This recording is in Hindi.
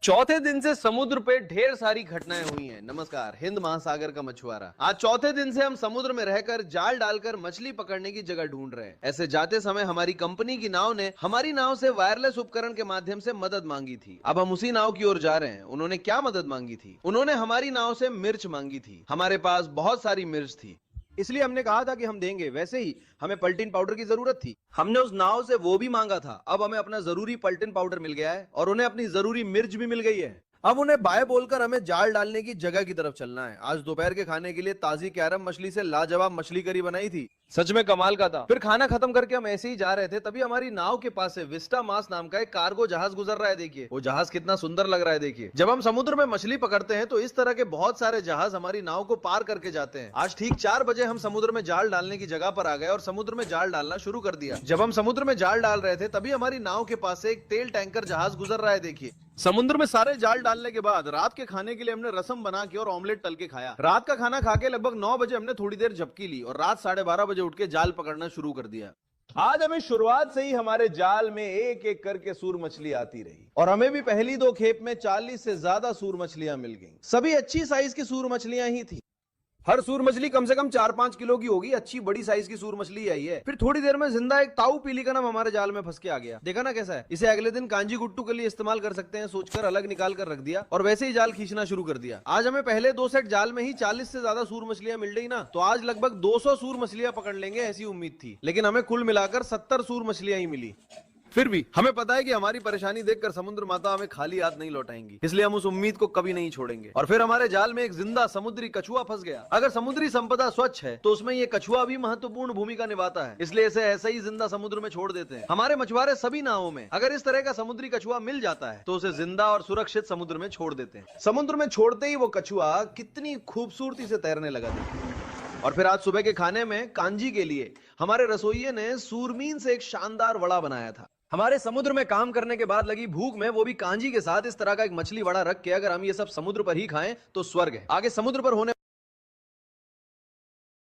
चौथे दिन से समुद्र पे ढेर सारी घटनाएं हुई हैं। नमस्कार, हिंद महासागर का मछुआरा। आज चौथे दिन से हम समुद्र में रहकर जाल डालकर मछली पकड़ने की जगह ढूंढ रहे हैं। ऐसे जाते समय हमारी कंपनी की नाव ने हमारी नाव से वायरलेस उपकरण के माध्यम से मदद मांगी थी। अब हम उसी नाव की ओर जा रहे हैं। उन्होंने क्या मदद मांगी थी? उन्होंने हमारी नाव से मिर्च मांगी थी। हमारे पास बहुत सारी मिर्च थी, इसलिए हमने कहा था कि हम देंगे। वैसे ही हमें पल्टीन पाउडर की जरूरत थी। हमने उस नाव से वो भी मांगा था। अब हमें अपना जरूरी पल्टीन पाउडर मिल गया है और उन्हें अपनी जरूरी मिर्च भी मिल गई है। अब उन्हें बाय बोलकर हमें जाल डालने की जगह की तरफ चलना है। आज दोपहर के खाने के लिए ताजी कैरम मछली से लाजवाब मछली करी बनाई थी। सच में कमाल का था। फिर खाना खत्म करके हम ऐसे ही जा रहे थे, तभी हमारी नाव के पास से विस्टा मास नाम का एक कार्गो जहाज गुजर रहा है। देखिए वो जहाज कितना सुंदर लग रहा है। देखिए, जब हम समुद्र में मछली पकड़ते हैं तो इस तरह के बहुत सारे जहाज हमारी नाव को पार करके जाते हैं। आज ठीक 4 बजे हम समुद्र में जाल डालने की जगह पर आ गए और समुद्र में जाल डालना शुरू कर दिया। जब हम समुद्र में जाल डाल रहे थे तभी हमारी नाव के पास से एक तेल टैंकर जहाज गुजर रहा है। देखिए, समुद्र में सारे जाल डालने के बाद रात के खाने के लिए हमने रसम बना के और ऑमलेट तल के खाया। रात का खाना खा के लगभग 9 बजे हमने थोड़ी देर झपकी ली और रात 12:30 बजे उठ के जाल पकड़ना शुरू कर दिया। आज हमें शुरुआत से ही हमारे जाल में एक एक करके सूर मछली आती रही और हमें भी पहली 2 खेप में 40 से ज्यादा सूर मछलियां मिल गईं। सभी अच्छी साइज की सूर मछलियां ही थी। हर सूर मछली कम से कम 4-5 किलो की होगी। अच्छी बड़ी साइज की सूर मछली आई है। फिर थोड़ी देर में जिंदा एक ताऊ पीली का नाम हमारे जाल में फंस के आ गया। देखा ना कैसा है। इसे अगले दिन कांजी गुट्टू के लिए इस्तेमाल कर सकते हैं सोचकर अलग निकाल कर रख दिया और वैसे ही जाल खींचना शुरू कर दिया। आज हमें पहले 2 सेट जाल में ही 40 से ज्यादा सूर मछलियां मिल गई ना, तो आज लगभग 200 सूर मछलियां पकड़ लेंगे ऐसी उम्मीद थी, लेकिन हमें कुल मिलाकर 70 सूर मछलियां ही मिली। फिर भी हमें पता है कि हमारी परेशानी देखकर समुद्र माता हमें खाली हाथ नहीं लौटाएंगी, इसलिए हम उस उम्मीद को कभी नहीं छोड़ेंगे। और फिर हमारे जाल में एक जिंदा समुद्री कछुआ फंस गया। अगर समुद्री संपदा स्वच्छ है तो उसमें ये कछुआ भी महत्वपूर्ण भूमिका निभाता है, इसलिए इसे ऐसे ही जिंदा समुद्र में छोड़ देते हैं। हमारे मछुआरे सभी नावों में अगर इस तरह का समुद्री कछुआ मिल जाता है तो उसे जिंदा और सुरक्षित समुद्र में छोड़ देते हैं। समुद्र में छोड़ते ही वो कछुआ कितनी खूबसूरती से तैरने लगा। और फिर आज सुबह के खाने में कांजी के लिए हमारे रसोइये ने सूरमीन से एक शानदार वड़ा बनाया था। हमारे समुद्र में काम करने के बाद लगी भूख में वो भी कांजी के साथ इस तरह का एक मछली वड़ा रख के अगर हम ये सब समुद्र पर ही खाएं तो स्वर्ग है। आगे समुद्र पर होने